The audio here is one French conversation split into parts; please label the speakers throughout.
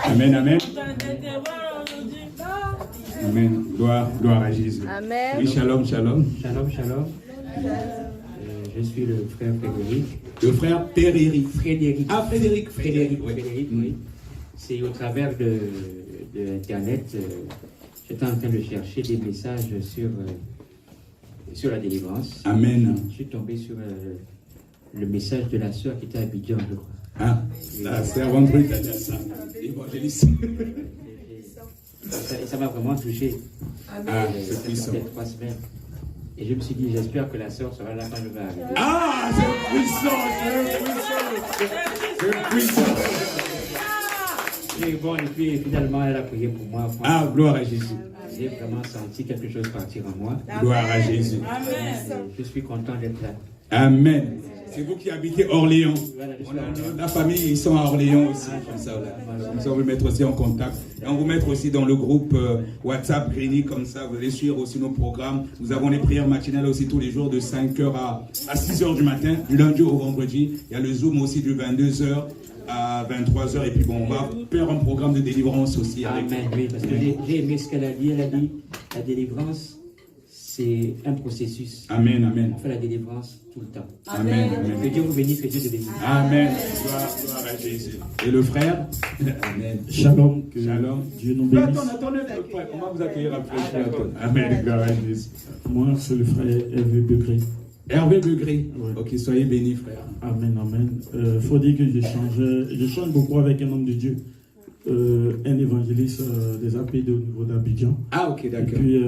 Speaker 1: Amen, amen. Amen. Gloire à Jésus.
Speaker 2: Amen.
Speaker 1: Oui, shalom, shalom.
Speaker 3: Shalom, shalom. Je suis le frère Frédéric.
Speaker 1: Le frère
Speaker 3: Frédéric.
Speaker 1: Ah, Frédéric,
Speaker 3: Frédéric,
Speaker 1: oui.
Speaker 3: oui. C'est au travers de Internet. J'étais en train de chercher des messages sur la délivrance.
Speaker 1: Amen.
Speaker 3: Je suis tombé sur le message de la sœur qui était à Abidjan, je crois.
Speaker 1: Ah, la sœur vendredi, t'as dit ça. Évangéliste.
Speaker 3: Et ça m'a vraiment touché.
Speaker 1: Ah, c'est puissant.
Speaker 3: Ça fait 3 semaines. Et je me suis dit, j'espère que la sœur sera là quand je vais arriver.
Speaker 1: Ah, c'est puissant, c'est puissant.
Speaker 3: Et bon, et puis finalement, elle a prié pour moi.
Speaker 1: Ah, gloire à Jésus.
Speaker 3: J'ai vraiment senti quelque chose partir en moi.
Speaker 1: Gloire à Jésus.
Speaker 3: Amen. Je suis content d'être là.
Speaker 1: Amen. C'est vous qui habitez Orléans.
Speaker 3: Voilà,
Speaker 1: La famille, ils sont à Orléans aussi. Comme ça, on va vous mettre aussi en contact. Et on va vous mettre aussi dans le groupe WhatsApp Grigny, comme ça, vous allez suivre aussi nos programmes. Nous avons les prières matinales aussi tous les jours de 5h à 6h du matin, du lundi au vendredi. Il y a le Zoom aussi du 22h à 23h. Et puis bon, on va faire un programme de délivrance aussi.
Speaker 3: Amen, oui, parce que j'ai aimé ce qu'elle a dit. Elle a dit, la délivrance, c'est un processus.
Speaker 1: Amen, amen.
Speaker 3: On fait la délivrance tout le temps.
Speaker 1: Amen, amen.
Speaker 3: Que Dieu vous bénisse, que Dieu te bénisse.
Speaker 1: Amen. Gloire à Jésus. Et le frère? Amen.
Speaker 4: Shalom.
Speaker 1: Shalom.
Speaker 4: Dieu nous bénisse.
Speaker 1: Attendez, on va vous accueillir après. Amen. Gloire à Jésus.
Speaker 4: Moi, c'est le frère Hervé Begré.
Speaker 1: Hervé Begré.
Speaker 4: Ouais.
Speaker 1: Ok, soyez bénis, frère.
Speaker 4: Amen, amen. Faut dire que j'échange beaucoup avec un homme de Dieu, un évangéliste des APD au niveau d'Abidjan.
Speaker 1: Ah, ok,
Speaker 4: Et
Speaker 1: d'accord.
Speaker 4: puis,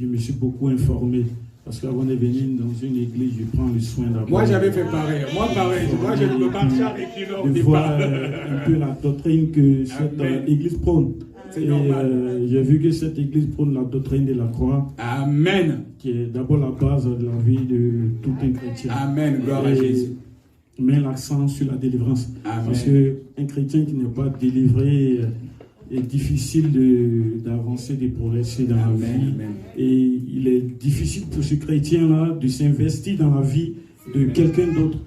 Speaker 4: je me suis beaucoup informé. Parce qu'avant de venir dans une église, je prends le soin d'abord.
Speaker 1: Moi, j'avais fait pareil. Moi, pareil. Moi, je ne peux pas marcher avec une
Speaker 4: de voir un peu la doctrine que cette église prône.
Speaker 1: C'est normal.
Speaker 4: J'ai vu que cette église prône la doctrine de la croix.
Speaker 1: Amen.
Speaker 4: Qui est d'abord la base de la vie de tout un chrétien.
Speaker 1: Amen. Gloire à Jésus.
Speaker 4: Met l'accent sur la délivrance.
Speaker 1: Amen.
Speaker 4: Parce qu'un chrétien qui n'est pas délivré est difficile d'avancer, de progresser dans la vie.
Speaker 1: Amen.
Speaker 4: Et il est difficile pour ce chrétien-là de s'investir dans la vie de quelqu'un d'autre.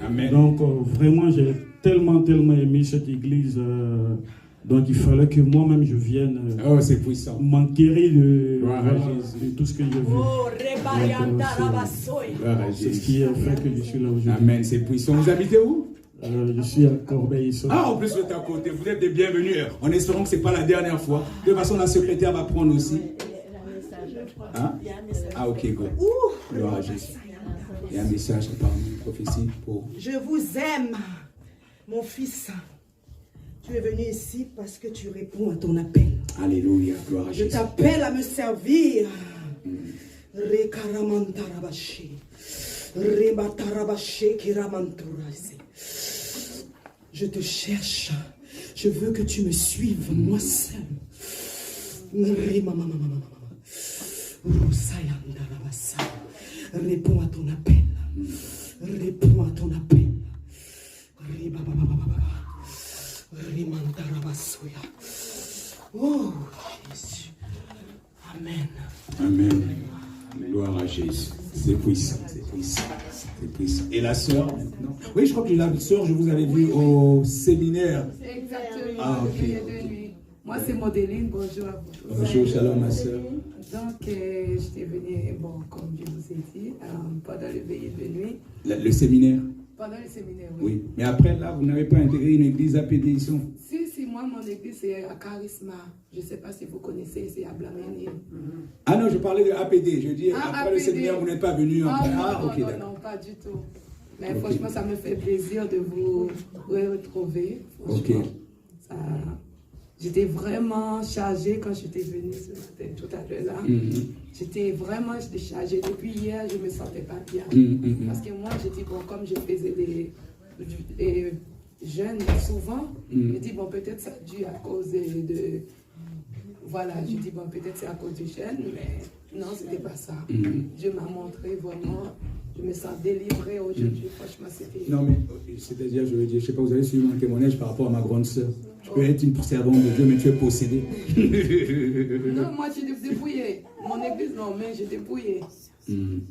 Speaker 1: Amen.
Speaker 4: Donc vraiment, j'ai tellement aimé cette église. Donc il fallait que moi-même je vienne
Speaker 1: Oh, c'est puissant.
Speaker 4: m'enquérir de tout ce que j'ai vu. C'est ce qui a fait que je suis là aujourd'hui.
Speaker 1: Amen, c'est puissant. Vous habitez où?
Speaker 4: Je suis à Corbeil.
Speaker 1: Ah, en plus, vous êtes à côté. Vous êtes des bienvenus. En espérant que ce n'est pas la dernière fois. De toute façon, la secrétaire va prendre aussi. Hein? Ah, ok, go. Gloire à Jésus. Il y a un message parmi une prophétie pour...
Speaker 5: Je vous aime, mon fils. Tu es venu ici parce que tu réponds à ton appel.
Speaker 1: Alléluia, gloire à Jésus.
Speaker 5: Je t'appelle à me servir. Rekaramantarabashi. Rebatarabashi kiramanturase. Je te cherche. Je veux que tu me suives, moi seul. Réponds à ton appel. Réponds à ton appel. Oh, Jésus. Amen.
Speaker 1: Amen. Gloire à Jésus. C'est puissant, c'est puissant, c'est puissant. Et la sœur maintenant? Oui, je crois que la sœur, je vous avais vu au séminaire.
Speaker 6: Exactement.
Speaker 1: Ah, ok.
Speaker 6: Moi, c'est Modéline. Bonjour à vous.
Speaker 1: Bonjour, shalom, ma sœur.
Speaker 6: Donc, j'étais venue, bon, comme je vous ai dit, pendant le veillée de nuit.
Speaker 1: Le séminaire?
Speaker 6: Pendant le séminaire, oui.
Speaker 1: Oui. Mais après, là, vous n'avez pas intégré une église APD ici?
Speaker 6: Si, moi, mon église, c'est à Charisma. Je ne sais pas si vous connaissez, c'est à Blamini.
Speaker 1: Ah non, je parlais de APD. Je dis, après
Speaker 6: APD.
Speaker 1: le séminaire, vous n'êtes pas venu après.
Speaker 6: Ok, non, pas du tout. Mais franchement, ça me fait plaisir de vous retrouver.
Speaker 1: Ok.
Speaker 6: J'étais vraiment chargée quand j'étais venue ce matin, tout à l'heure là. J'étais chargée. Depuis hier, je ne me sentais pas bien. Parce que moi, j'ai dit, bon, comme je faisais des jeûnes souvent, je dis, bon, peut-être ça a dû à cause de voilà, je dis, bon, peut-être c'est à cause du jeûne, mais non, ce n'était pas ça. Dieu m'a montré vraiment, je me sens délivrée aujourd'hui. Franchement, c'était...
Speaker 1: Non, mais c'est-à-dire, je veux dire, je ne sais pas, vous avez suivi mon témoignage par rapport à ma grande sœur. Tu peux être une servante de Dieu, mais tu es possédée.
Speaker 6: Non, moi, je suis dépouillée. Mon église, non, mais j'ai dépouillé.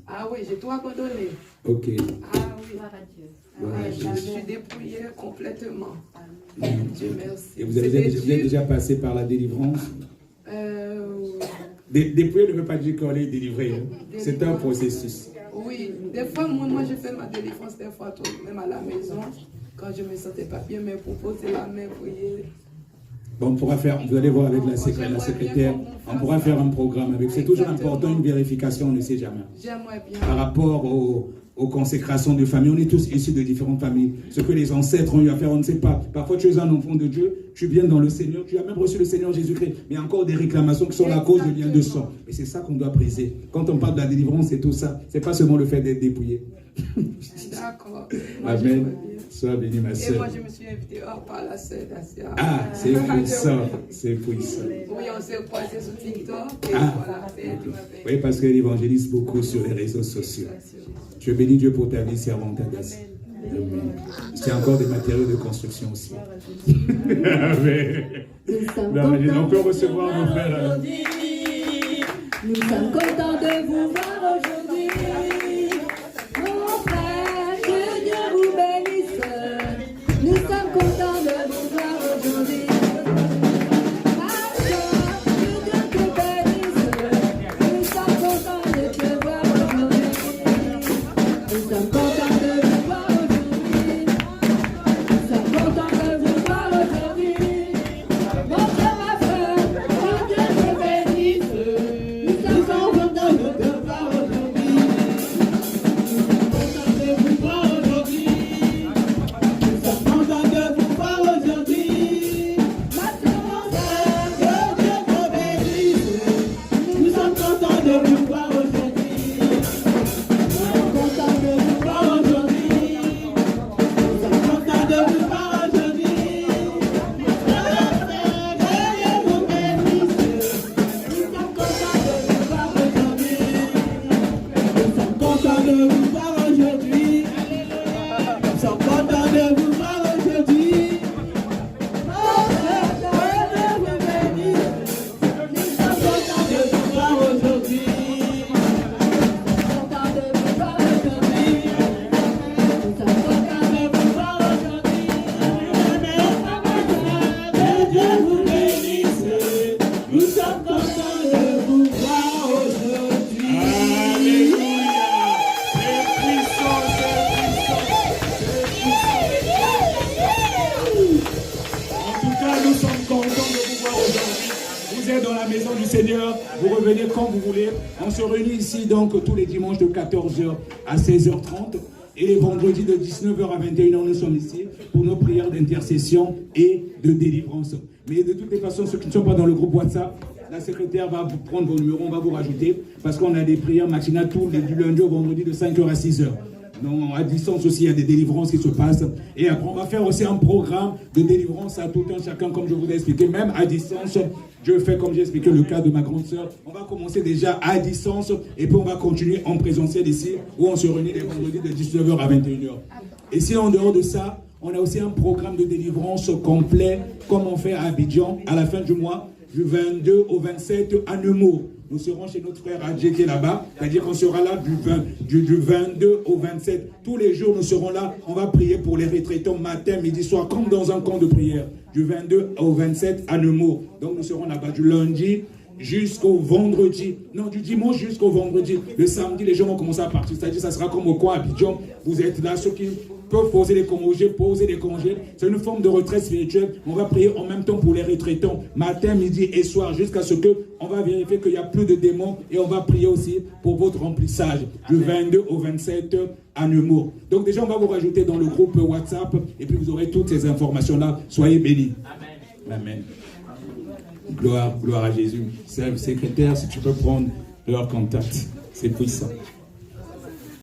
Speaker 6: Ah oui, j'ai tout abandonné.
Speaker 1: Ok.
Speaker 6: Ah oui. Je suis dépouillée complètement. Dieu merci.
Speaker 1: Et vous avez déjà passé par la délivrance? Dépouiller ne veut pas dire qu'on est délivré. C'est un processus.
Speaker 6: Oui, des fois, moi je fais ma délivrance, des fois, même à la maison, quand je ne me sentais pas bien, mais pour poser la main, prier.
Speaker 1: Bon, on pourra faire, vous allez voir avec la secrétaire, on pourra faire un programme avec. C'est toujours important, une vérification, on ne sait jamais.
Speaker 6: J'aimerais bien.
Speaker 1: Par rapport aux consécrations de famille, on est tous issus de différentes familles. Ce que les ancêtres ont eu à faire, on ne sait pas. Parfois, tu es un enfant de Dieu, tu viens dans le Seigneur, tu as même reçu le Seigneur Jésus-Christ, mais il y a encore des réclamations qui sont la cause de lien de sang. Et c'est ça qu'on doit briser. Quand on parle de la délivrance, c'est tout ça. C'est pas seulement le fait d'être dépouillé.
Speaker 6: D'accord.
Speaker 1: Amen. Sois béni, ma soeur.
Speaker 6: Et moi, je me suis invitée par la sœur Dacia.
Speaker 1: Ah, c'est puissant. C'est puissant.
Speaker 6: Oui, on s'est croisés sur TikTok. Et voilà, c'est elle qui m'a fait.
Speaker 1: Oui, parce qu'elle évangélise beaucoup sur les réseaux sociaux. Je bénis Dieu pour ta vie, servante Dacia. C'est encore des matériaux de construction aussi. Amen. On peut recevoir nos frères.
Speaker 2: Nous sommes contents de vous voir aujourd'hui. Mon frère, que Dieu vous bénisse. Nous sommes contents de vous voir aujourd'hui. Pasteur, que Dieu te bénisse. Nous sommes contents de te voir aujourd'hui. Nous sommes contents de vous voir aujourd'hui. Nous sommes contents de vous voir aujourd'hui. Mon frère, ma frère, que Dieu te bénisse. Nous sommes contents de te voir aujourd'hui. Nous sommes contents de vous voir aujourd'hui. Nous sommes contents de vous voir aujourd'hui. Ma soeur, mon frère, que Dieu te bénisse. Nous sommes contents de vous voir aujourd'hui. Nous sommes contents de vous voir aujourd'hui. Nous sommes contents de vous voir aujourd'hui. Ma frère, que Dieu vous bénisse. Nous sommes contents de vous voir aujourd'hui. Nous sommes contents de vous voir aujourd'hui. Nous sommes contents de vous voir aujourd'hui. Mon frère, que Dieu vous bénisse. Nous sommes contents de vous voir aujourd'hui. Nous sommes contents de vous voir aujourd'hui. Nous sommes contents de vous voir aujourd'hui. Que Dieu vous bénisse. Nous sommes contents de vous voir aujourd'hui.
Speaker 1: Alléluia. C'est puissant, En tout cas, nous sommes contents de vous voir aujourd'hui. Vous êtes dans la maison du Seigneur, vous revenez quand vous voulez. On se réunit ici donc tous les dimanches de 14h à 16h30 et les vendredis de 19h à 21h, nous sommes ici pour nos prières d'intercession et de délivrance. Mais de toutes les façons, ceux qui ne sont pas dans le groupe WhatsApp, la secrétaire va vous prendre vos numéros, on va vous rajouter parce qu'on a des prières matinales du lundi au vendredi de 5h à 6h. Donc, à distance aussi, il y a des délivrances qui se passent. Et après, on va faire aussi un programme de délivrance à tout un chacun, comme je vous ai expliqué. Même à distance, je fais comme j'ai expliqué le cas de ma grande sœur. On va commencer déjà à distance et puis on va continuer en présentiel ici, où on se réunit les vendredis de 19h à 21h. Et si en dehors de ça, on a aussi un programme de délivrance complet, comme on fait à Abidjan, à la fin du mois, du 22 au 27 à Nemours. Nous serons chez notre frère Adjé qui est là-bas, c'est-à-dire qu'on sera là du 22 au 27. Tous les jours, nous serons là. On va prier pour les retraitants matin, midi, soir, comme dans un camp de prière. Du 22 au 27 à Nemours. Donc nous serons là-bas du lundi jusqu'au vendredi. Non, du dimanche jusqu'au vendredi. Le samedi, les gens vont commencer à partir. C'est-à-dire ça sera comme au coin à Abidjan. Vous êtes là, ceux qui peuvent poser des congés. C'est une forme de retraite spirituelle. On va prier en même temps pour les retraitants, matin, midi et soir, jusqu'à ce que on va vérifier qu'il n'y a plus de démons et on va prier aussi pour votre remplissage du 22 au 27 à Nemours. Donc déjà, on va vous rajouter dans le groupe WhatsApp et puis vous aurez toutes ces informations-là. Soyez bénis. Amen. Amen. Gloire à Jésus. Secrétaire, si tu peux prendre leur contact. C'est puissant.